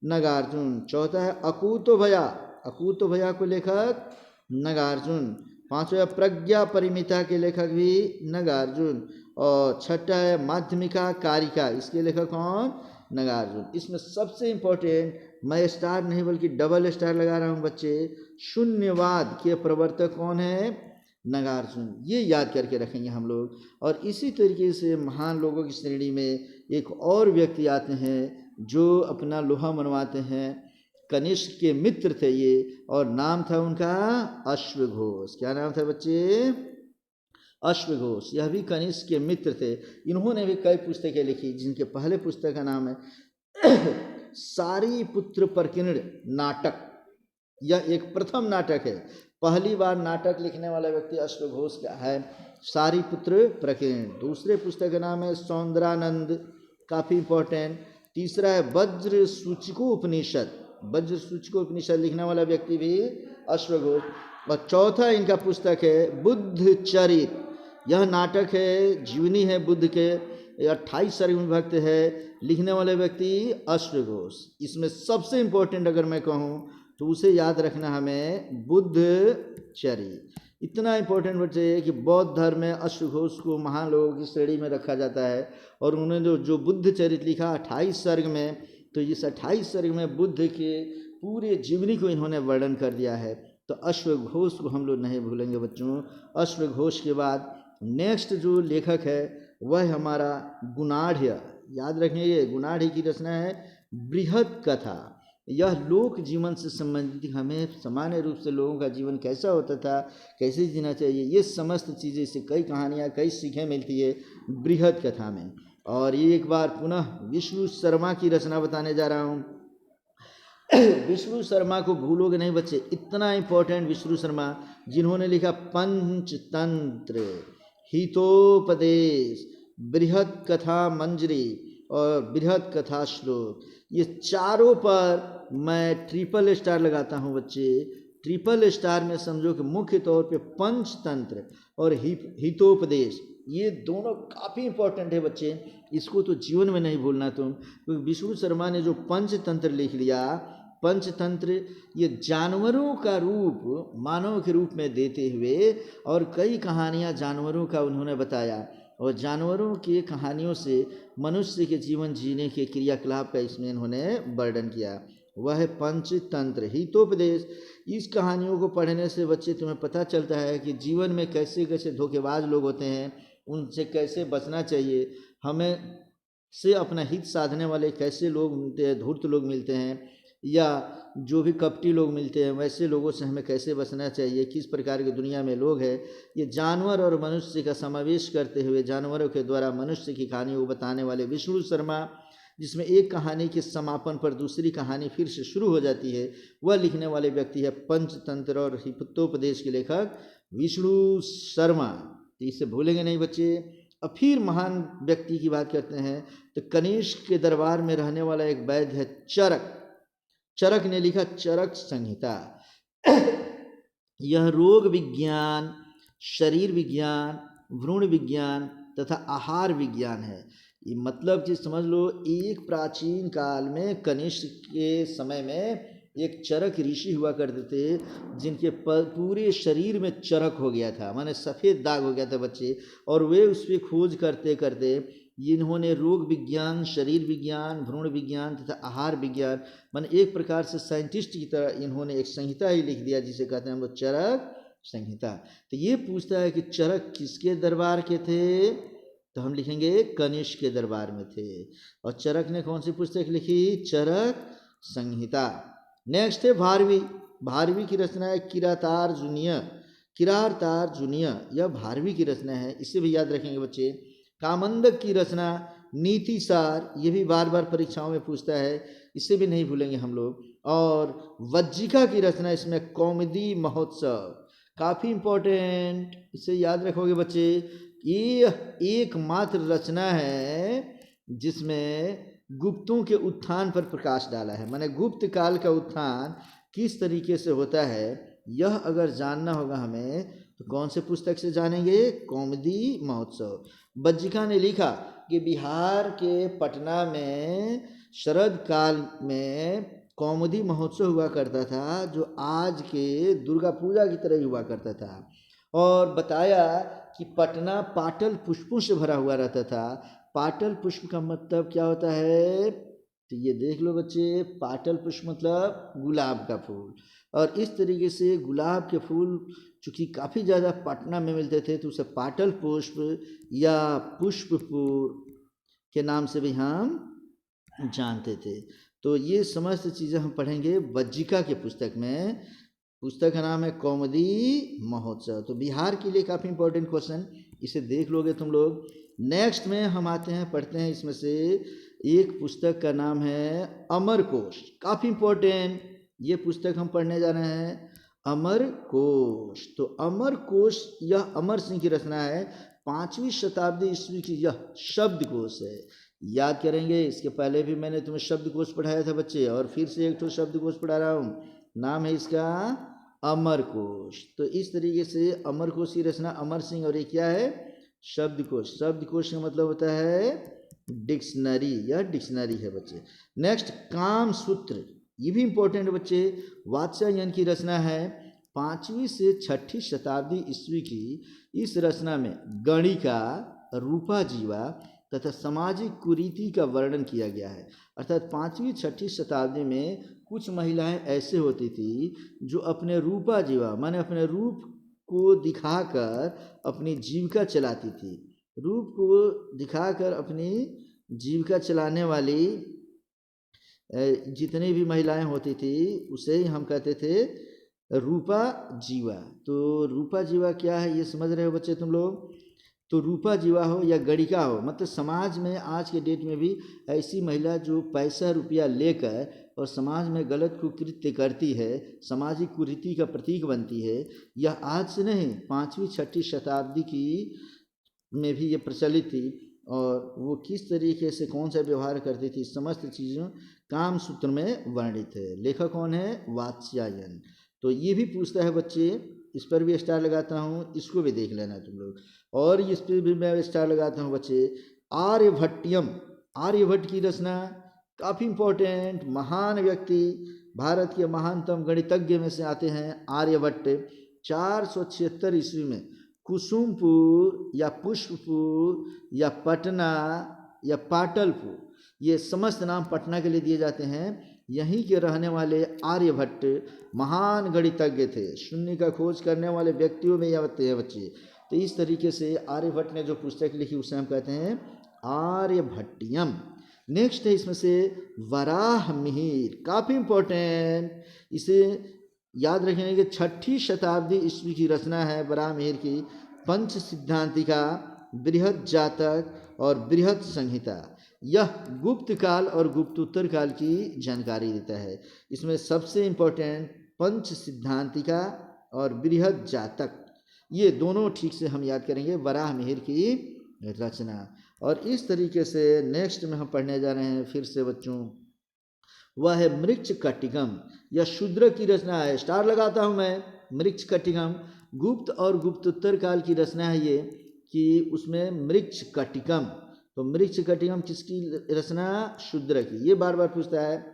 [SPEAKER 1] नागार्जुन। चौथा है अकूतो भया, अकूतो भया को लेखक नागार्जुन। पांचवा प्रज्ञा परिमिता के लेखक भी नागार्जुन। और छठा है माध्यमिका कारिका, इसके लेखक कौन? नागार्जुन। इसमें सबसे इंपॉर्टेंट, मैं स्टार नहीं बल्कि डबल स्टार लगा रहा हूं बच्चे, शून्यवाद के प्रवर्तक कौन है? नागार्जुन। ये याद करके रखेंगे हम लोग। और इसी तरीके से महान लोगों की श्रेणी में एक और व्यक्ति आते हैं जो अपना लोहा मनवाते हैं। कनिष्क के मित्र थे ये, और नाम था उनका अश्वघोष। क्या नाम था बच्चे? अश्वघोष। यह भी कनिष्क के मित्र थे। इन्होंने भी कई पुस्तकें लिखी, जिनके पहले पुस्तक का नाम है सारीपुत्र प्रकीर्ण नाटक। यह एक प्रथम नाटक है। पहली बार नाटक लिखने वाला व्यक्ति अश्वघोष का है, सारीपुत्र प्रकीर्ण। दूसरे पुस्तक का नाम है सौंदरानंद, काफी इंपॉर्टेंट। तीसरा है वज्र सूचकोपनिषद। वज्र सूचकोपनिषद लिखने वाला व्यक्ति भी अश्वघोष। और चौथा इनका पुस्तक है बुद्ध चरित। यह नाटक है, जीवनी है बुद्ध के, 28 सर्ग में विभक्त है। लिखने वाले व्यक्ति अश्वघोष। इसमें सबसे इंपॉर्टेंट अगर मैं कहूँ तो उसे याद रखना हमें, बुद्ध चरित। इतना इंपॉर्टेंट बच्चे है कि बौद्ध धर्म में अश्वघोष को महान लोगों की श्रेणी में रखा जाता है। और उन्होंने जो बुद्ध चरित लिखा 28 सर्ग में, तो इस 28 सर्ग में बुद्ध के पूरे जीवनी को इन्होंने वर्णन कर दिया है। तो अश्वघोष को हम लोग नहीं भूलेंगे बच्चों। अश्वघोष के बाद नेक्स्ट जो लेखक है वह हमारा गुणाढ़। याद रखिए, गुणाढ़ की रचना है बृहद कथा। यह लोक जीवन से संबंधित, हमें सामान्य रूप से लोगों का जीवन कैसा होता था, कैसे जीना चाहिए, ये समस्त चीज़ें से कई कहानियाँ, कई सीखें मिलती है बृहद कथा में। और ये एक बार पुनः विष्णु शर्मा की रचना बताने जा रहा हूँ। विष्णु शर्मा को भूलोगे नहीं बच्चे, इतना इंपॉर्टेंट विष्णु शर्मा, जिन्होंने लिखा पंचतंत्र, हितोपदेश, बृहद कथा मंजरी और बृहद कथा श्लोक। ये चारों पर मैं ट्रिपल स्टार लगाता हूँ बच्चे। ट्रिपल स्टार में समझो कि मुख्य तौर पे पंचतंत्र और हितोपदेश, ये दोनों काफ़ी इंपॉर्टेंट है बच्चे। इसको तो जीवन में नहीं भूलना तुम, क्योंकि विष्णु शर्मा ने जो पंचतंत्र लिख लिया, पंचतंत्र ये जानवरों का रूप मानव के रूप में देते हुए, और कई कहानियाँ जानवरों का उन्होंने बताया, और जानवरों की कहानियों से मनुष्य के जीवन जीने के क्रियाकलाप का इसमें इन्होंने वर्णन किया। वह है पंचतंत्र। हितोपदेश, इस कहानियों को पढ़ने से बच्चे तुम्हें पता चलता है कि जीवन में कैसे कैसे धोखेबाज लोग होते हैं, उनसे कैसे बचना चाहिए, हमें से अपना हित साधने वाले कैसे लोग मिलते हैं, धूर्त लोग मिलते हैं, या जो भी कपटी लोग मिलते हैं, वैसे लोगों से हमें कैसे बचना चाहिए, किस प्रकार की दुनिया में लोग हैं। ये जानवर और मनुष्य का समावेश करते हुए जानवरों के द्वारा मनुष्य की कहानियों को बताने वाले विष्णु शर्मा, जिसमें एक कहानी के समापन पर दूसरी कहानी फिर से शुरू हो जाती है, वह लिखने वाले व्यक्ति है पंचतंत्र और हितोपदेश के लेखक विष्णु शर्मा। इसे भूलेंगे नहीं बच्चे। अब फिर महान व्यक्ति की बात करते हैं तो कनिष्क के दरबार में रहने वाला एक वैद्य है चरक। चरक ने लिखा चरक संहिता। यह रोग विज्ञान, शरीर विज्ञान, भ्रूण विज्ञान तथा आहार विज्ञान है। ये मतलब कि समझ लो, एक प्राचीन काल में कनिष्क के समय में एक चरक ऋषि हुआ करते थे, जिनके पूरे शरीर में चरक हो गया था, माने सफ़ेद दाग हो गया था बच्चे। और वे उस पर खोज करते करते इन्होंने रोग विज्ञान, शरीर विज्ञान, भ्रूण विज्ञान तथा आहार विज्ञान, माने एक प्रकार से साइंटिस्ट की तरह इन्होंने एक संहिता ही लिख दिया, जिसे कहते हैं हम लोग चरक संहिता। तो ये पूछता है कि चरक किसके दरबार के थे, तो हम लिखेंगे कनिष्क के दरबार में थे। और चरक ने कौन सी पुस्तक लिखी? चरक संहिता। नेक्स्ट है भारवी। भारवी की रचना है किरातार्जुनीय। किरातार्जुनीय यह भारवी की रचना है, इसे भी याद रखेंगे बच्चे। कामंदक की रचना नीतिसार, ये भी बार बार परीक्षाओं में पूछता है, इसे भी नहीं भूलेंगे हम लोग। और वज्जिका की रचना इसमें कौमुदी महोत्सव, काफ़ी इंपॉर्टेंट, इसे याद रखोगे बच्चे। ये एकमात्र रचना है जिसमें गुप्तों के उत्थान पर प्रकाश डाला है, माने गुप्त काल का उत्थान किस तरीके से होता है, यह अगर जानना होगा हमें तो कौन से पुस्तक से जानेंगे? कौमुदी महोत्सव। वज्जिका ने लिखा कि बिहार के पटना में शरद काल में कौमुदी महोत्सव हुआ करता था, जो आज के दुर्गा पूजा की तरह ही हुआ करता था। और बताया कि पटना पाटल पुष्पों से भरा हुआ रहता था। पाटल पुष्प का मतलब क्या होता है, तो ये देख लो बच्चे, पाटल पुष्प मतलब गुलाब का फूल। और इस तरीके से गुलाब के फूल चूँकि काफ़ी ज़्यादा पटना में मिलते थे, तो उसे पाटल पुष्प या पुष्पपुर के नाम से भी हम जानते थे। तो ये समस्त चीज़ें हम पढ़ेंगे वज्जिका के पुस्तक में। पुस्तक का नाम है कौमुदी महोत्सव। तो बिहार के लिए काफ़ी इंपॉर्टेंट क्वेश्चन, इसे देख लोगे तुम लोग। नेक्स्ट में हम आते हैं, पढ़ते हैं इसमें से एक पुस्तक का नाम है अमर कोश। काफ़ी इंपॉर्टेंट ये पुस्तक हम पढ़ने जा रहे हैं, अमर कोश। तो अमर कोश यह अमर सिंह की रचना है। 5वीं शताब्दी ईस्वी की यह शब्दकोश है। याद करेंगे, इसके पहले भी मैंने तुम्हें शब्दकोश पढ़ाया था बच्चे, और फिर से एक तो शब्दकोश पढ़ा रहा हूँ। नाम है इसका अमर कोश। तो इस तरीके से अमर कोश की रचना अमर सिंह, और ये क्या है, शब्दकोश। शब्दकोश का मतलब होता है डिक्शनरी, यह डिक्शनरी है बच्चे। नेक्स्ट काम सूत्र, ये भी इंपॉर्टेंट है बच्चे। वात्स्यायन की रचना है 5वीं से 6वीं शताब्दी ईस्वी की। इस रचना में गणिका, रूपा जीवा तथा सामाजिक कुरीति का वर्णन किया गया है। अर्थात 5वीं 6वीं शताब्दी में कुछ महिलाएं ऐसे होती थी जो अपने रूपा जीवा माने अपने रूप को दिखाकर अपनी जीविका चलाती थी। रूप को दिखाकर अपनी जीविका चलाने वाली जितनी भी महिलाएं होती थी उसे ही हम कहते थे रूपा जीवा। तो रूपा जीवा क्या है ये समझ रहे हो बच्चे तुम लोग। तो रूपा जीवा हो या गणिका हो, मतलब समाज में आज के डेट में भी ऐसी महिला जो पैसा रुपया लेकर और समाज में गलत कुकृत्य करती है, सामाजिक कुरीति का प्रतीक बनती है, यह आज से नहीं 5वीं 6वीं शताब्दी की में भी ये प्रचलित थी। और वो किस तरीके से कौन सा व्यवहार करती थी, समस्त चीज़ों काम सूत्र में वर्णित है। लेखक कौन है, वात्स्यायन। तो ये भी पूछता है बच्चे, इस पर भी स्टार लगाता हूँ, इसको भी देख लेना तुम लोग। और इस पर भी मैं स्टार लगाता हूँ बच्चे, आर्यभट्टियम। आर्यभट्ट की रचना काफ़ी इंपॉर्टेंट, महान व्यक्ति, भारत के महानतम गणितज्ञ में से आते हैं आर्यभट्ट। 476 ईस्वी में कुसुमपुर या पुष्पपुर या पटना या पाटलपुर, ये समस्त नाम पटना के लिए दिए जाते हैं। यहीं के रहने वाले आर्यभट्ट महान गणितज्ञ थे। शून्य का खोज करने वाले व्यक्तियों में यह आते हैं बच्चे। तो इस तरीके से आर्यभट्ट ने जो पुस्तक लिखी उसे हम कहते हैं आर्यभट्टियम। नेक्स्ट है इसमें से वराह मिहिर, काफ़ी इंपॉर्टेंट, इसे याद रखेंगे कि 6वीं शताब्दी ईस्वी की रचना है वराह मिहिर की। पंच सिद्धांतिका, बृहद जातक और बृहद संहिता, यह गुप्त काल और गुप्तोत्तर काल की जानकारी देता है। इसमें सबसे इम्पोर्टेंट पंच सिद्धांतिका और बृहद जातक, ये दोनों ठीक से हम याद करेंगे, वराह मिहिर की रचना। और इस तरीके से नेक्स्ट में हम पढ़ने जा रहे हैं फिर से बच्चों, वह है मृच्छकटिकम। यह शूद्र की रचना है, स्टार लगाता हूँ मैं, मृच्छकटिकम। गुप्त और गुप्तोत्तर काल की रचना है ये, कि उसमें मृच्छकटिकम। तो मृच्छकटिकम किसकी रचना, शूद्र की, ये बार बार पूछता है।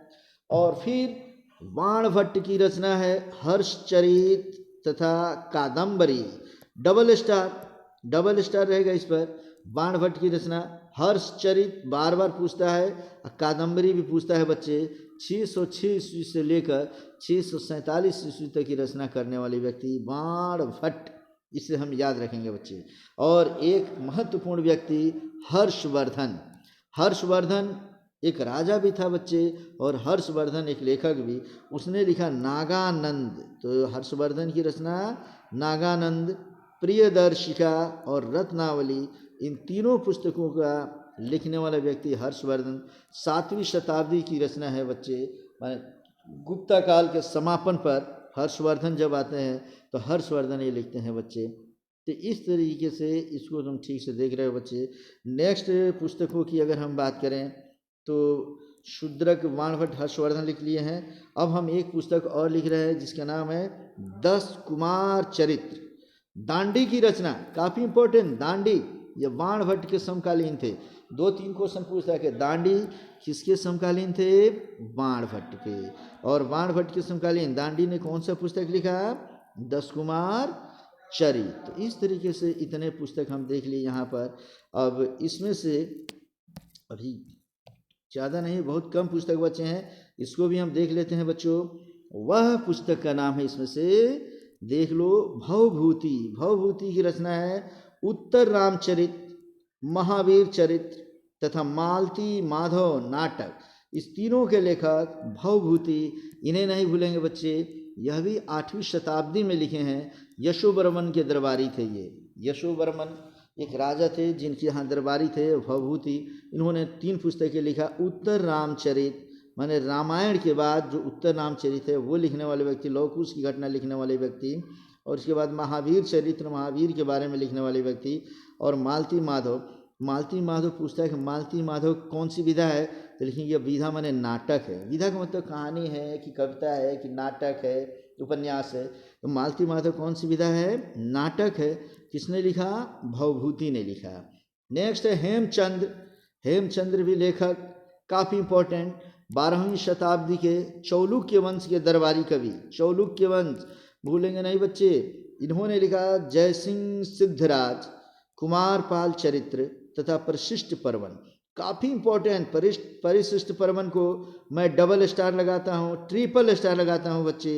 [SPEAKER 1] और फिर बाणभट्ट की रचना है हर्षचरित तथा कादम्बरी, डबल स्टार रहेगा इस पर। बाणभट्ट की रचना हर्षचरित बार बार पूछता है, कादम्बरी भी पूछता है बच्चे। 606 ईस्वी से लेकर 647 ईस्वी तक की रचना करने वाले व्यक्ति बाणभट्ट, इसे हम याद रखेंगे बच्चे। और एक महत्वपूर्ण व्यक्ति हर्षवर्धन। हर्षवर्धन एक राजा भी था बच्चे, और हर्षवर्धन एक लेखक भी। उसने लिखा नागानंद। तो हर्षवर्धन की रचना नागानंद, प्रियदर्शिका और रत्नावली, इन तीनों पुस्तकों का लिखने वाला व्यक्ति हर्षवर्धन। 7वीं शताब्दी की रचना है बच्चे, गुप्ता काल के समापन पर हर्षवर्धन जब आते हैं तो हर्षवर्धन ये लिखते हैं बच्चे। तो इस तरीके से इसको तुम ठीक से देख रहे हो बच्चे। नेक्स्ट पुस्तकों की अगर हम बात करें तो शूद्रक, बाणभट्ट, हर्षवर्धन लिख लिए हैं। अब हम एक पुस्तक और लिख रहे हैं जिसका नाम है 10 कुमार चरित्र। दांडी की रचना, काफ़ी इंपॉर्टेंट, दांडी ये बाणभट्ट के समकालीन थे। 2-3 क्वेश्चन पूछता है कि दांडी किसके समकालीन थे? बाणभट्ट के। और बाणभट्ट के समकालीन दांडी ने कौन सा पुस्तक लिखा? 10 कुमार चरित। तो इस तरीके से इतने पुस्तक हम देख लिए यहाँ पर। अब इसमें से अभी ज़्यादा नहीं, बहुत कम पुस्तक बचे हैं, इसको भी हम देख लेते हैं बच्चों। वह पुस्तक का नाम है, इसमें से देख लो, भवभूति। भवभूति की रचना है उत्तर रामचरित, महावीर चरित्र तथा मालती माधव नाटक। इस तीनों के लेखक भवभूति। इन्हें नहीं भूलेंगे बच्चे, यह भी 8वीं शताब्दी में लिखे हैं। यशोवर्मन के दरबारी थे ये। यशोवर्मन एक राजा थे जिनके यहाँ दरबारी थे भवभूति। इन्होंने 3 पुस्तकें लिखा। उत्तर रामचरित माने रामायण के बाद जो उत्तर रामचरित है वो लिखने वाले व्यक्ति, लव कुश की घटना लिखने वाले व्यक्ति, और उसके बाद महावीर चरित्र, महावीर के बारे में लिखने वाले व्यक्ति, और मालती माधव। मालती माधव पुस्तक, मालती माधव कौन सी विधा है? तो लिखेंगे यह विधा माने नाटक है। विधा का मतलब कहानी है कि कविता है कि नाटक है, उपन्यास है। तो मालती माधव कौन सी विधा है? नाटक है। किसने लिखा? भवभूति ने लिखा। नेक्स्ट है हेमचंद्र। हेमचंद्र भी लेखक, काफ़ी इंपॉर्टेंट, 12वीं शताब्दी के चौलुक्य वंश के दरबारी कवि। चौलुक्य वंश भूलेंगे नहीं बच्चे। इन्होंने लिखा जयसिंह सिद्धराज, कुमारपाल चरित्र तथा परिशिष्ट पर्वन। काफ़ी इंपॉर्टेंट। परिशिष्ट पर्वन को मैं डबल स्टार लगाता हूँ, ट्रिपल स्टार लगाता हूँ बच्चे।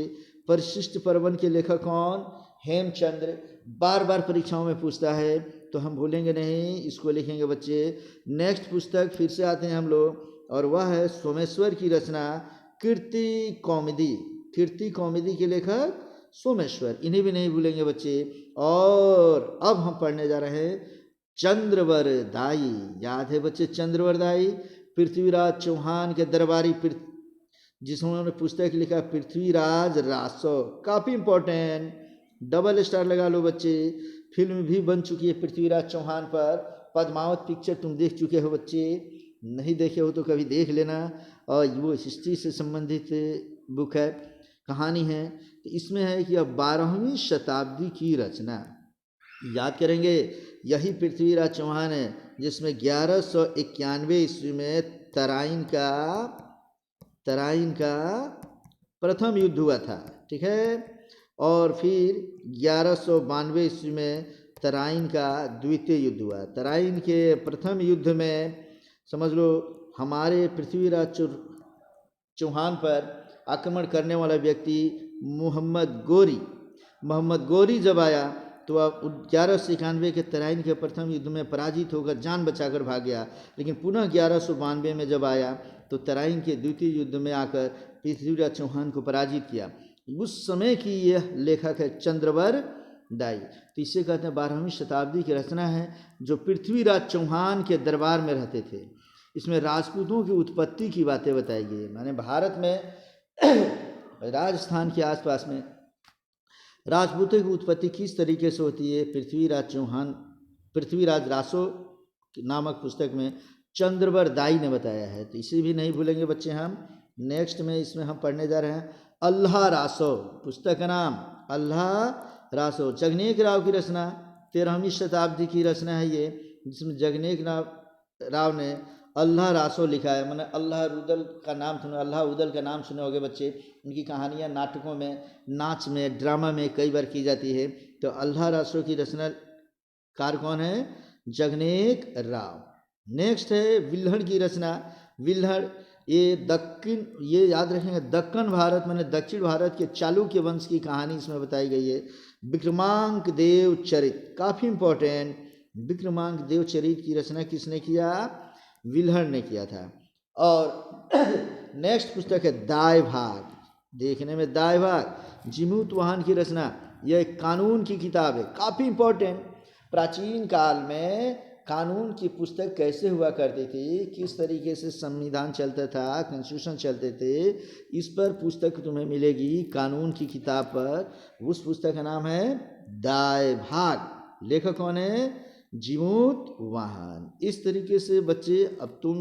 [SPEAKER 1] परिशिष्ट पर्वन के लेखक कौन? हेमचंद्र। बार बार परीक्षाओं में पूछता है, तो हम भूलेंगे नहीं, इसको लिखेंगे बच्चे। नेक्स्ट पुस्तक फिर से आते हैं हम लोग, और वह है सोमेश्वर की रचना कीर्ति कौमुदी। कीर्ति कौमुदी के लेखक सोमेश्वर। इन्हें भी नहीं भूलेंगे बच्चे। और अब हम पढ़ने जा रहे हैं चंद्रवरदाई। याद है बच्चे चंद्रवरदाई? पृथ्वीराज चौहान के दरबारी, जिसने पुस्तक लिखा पृथ्वीराज रासो। काफ़ी इंपॉर्टेंट, डबल स्टार लगा लो बच्चे। फिल्म भी बन चुकी है पृथ्वीराज चौहान पर। पद्मावत पिक्चर तुम देख चुके हो बच्चे, नहीं देखे हो तो कभी देख लेना। और वो हिस्ट्री से संबंधित बुक है, कहानी है। तो इसमें है कि अब 12वीं शताब्दी की रचना याद करेंगे। यही पृथ्वीराज चौहान है जिसमें 1191 ईस्वी में तराइन का प्रथम युद्ध हुआ था, ठीक है। और फिर 1192 ईस्वी में तराइन का द्वितीय युद्ध हुआ। तराइन के प्रथम युद्ध में समझ लो हमारे पृथ्वीराज चौहान पर आक्रमण करने वाला व्यक्ति मोहम्मद गोरी जब आया तो अब 1191 के तराइन के प्रथम युद्ध में पराजित होकर जान बचाकर भाग गया। लेकिन पुनः 1192 में जब आया तो तराइन के द्वितीय युद्ध में आकर पृथ्वीराज चौहान को पराजित किया। उस समय की यह लेखक है चंद्रवरदाई। तो इसे कहते हैं 12वीं शताब्दी की रचना है, जो पृथ्वीराज चौहान के दरबार में रहते थे। इसमें राजपूतों की उत्पत्ति की बातें बताई गई। माने भारत में राजस्थान के आसपास में राजपूतों की उत्पत्ति किस तरीके से होती है, पृथ्वीराज रासो नामक पुस्तक में चंद्रवरदाई ने बताया है। तो इसे भी नहीं भूलेंगे बच्चे हम। नेक्स्ट में इसमें हम पढ़ने जा रहे हैं अल्लाह रासो। पुस्तक का नाम अल्लाह रासो, जगनेक राव की रचना, 13वीं शताब्दी की रचना है ये, जिसमें जगनेक राव ने अल्लाह रासो लिखा है। मैंने अल्लाह उदल का नाम सुना, अल्लाह उदल का नाम सुने होंगे बच्चे। उनकी कहानियाँ नाटकों में, नाच में, ड्रामा में कई बार की जाती है। तो अल्लाह रासो की रचनाकार कौन है? जगनेक राव। नेक्स्ट है विल्हड़ की रचना। विल्हड़ ये याद रखेंगे, दक्कन भारत माने दक्षिण भारत के चालुक्य वंश की कहानी इसमें बताई गई है। विक्रमांक देव चरित, काफ़ी इंपॉर्टेंट। विक्रमांक देव चरित की रचना किसने किया? विल्हड़ ने किया था। और नेक्स्ट पुस्तक है दाय भाग। देखने में दाय भाग, जिमूत वाहन की रचना। यह एक कानून की किताब है, काफ़ी इंपॉर्टेंट। प्राचीन काल में कानून की पुस्तक कैसे हुआ करती थी, किस तरीके से संविधान चलता था, कॉन्स्टिट्यूशन चलते थे, इस पर पुस्तक तुम्हें मिलेगी कानून की किताब पर। उस पुस्तक का नाम है दाय भाग। लेखक कौन है? जिमूत वाहन। इस तरीके से बच्चे अब तुम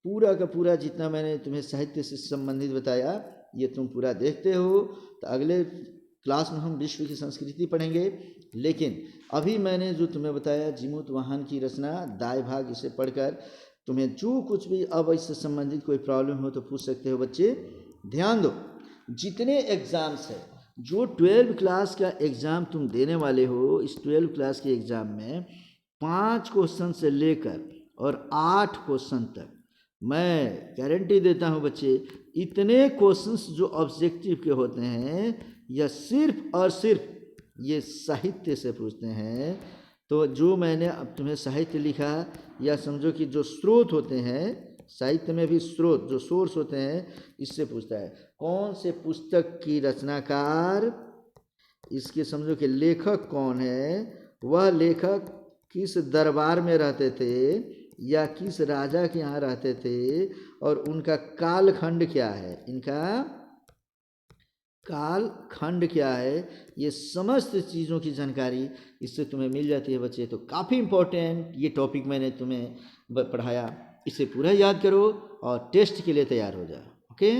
[SPEAKER 1] पूरा का पूरा जितना मैंने तुम्हें साहित्य से संबंधित बताया ये तुम पूरा देखते हो। तो अगले क्लास में हम विश्व की संस्कृति पढ़ेंगे। लेकिन अभी मैंने जो तुम्हें बताया जीमूत वाहन की रचना दाएं भाग, इसे पढ़कर तुम्हें जो कुछ भी अब इससे संबंधित कोई प्रॉब्लम हो तो पूछ सकते हो। बच्चे ध्यान दो, जितने एग्जाम्स है, जो 12 क्लास का एग्ज़ाम तुम देने वाले हो, इस 12 क्लास के एग्ज़ाम में 5 क्वेश्चन से लेकर और 8 क्वेश्चन तक मैं गारंटी देता हूँ बच्चे, इतने क्वेश्चंस जो ऑब्जेक्टिव के होते हैं या सिर्फ और सिर्फ ये साहित्य से पूछते हैं। तो जो मैंने अब तुम्हें साहित्य लिखा, या समझो कि जो स्रोत होते हैं, साहित्य में भी स्रोत जो सोर्स होते हैं, इससे पूछता है कौन से पुस्तक की रचनाकार, इसके समझो कि लेखक कौन है, वह लेखक किस दरबार में रहते थे या किस राजा के यहाँ रहते थे, और उनका कालखंड क्या है, इनका कालखंड क्या है, ये समस्त चीज़ों की जानकारी इससे तुम्हें मिल जाती है बच्चे। तो काफ़ी इम्पोर्टेंट ये टॉपिक मैंने तुम्हें पढ़ाया, इसे पूरा याद करो और टेस्ट के लिए तैयार हो जाओ। ओके।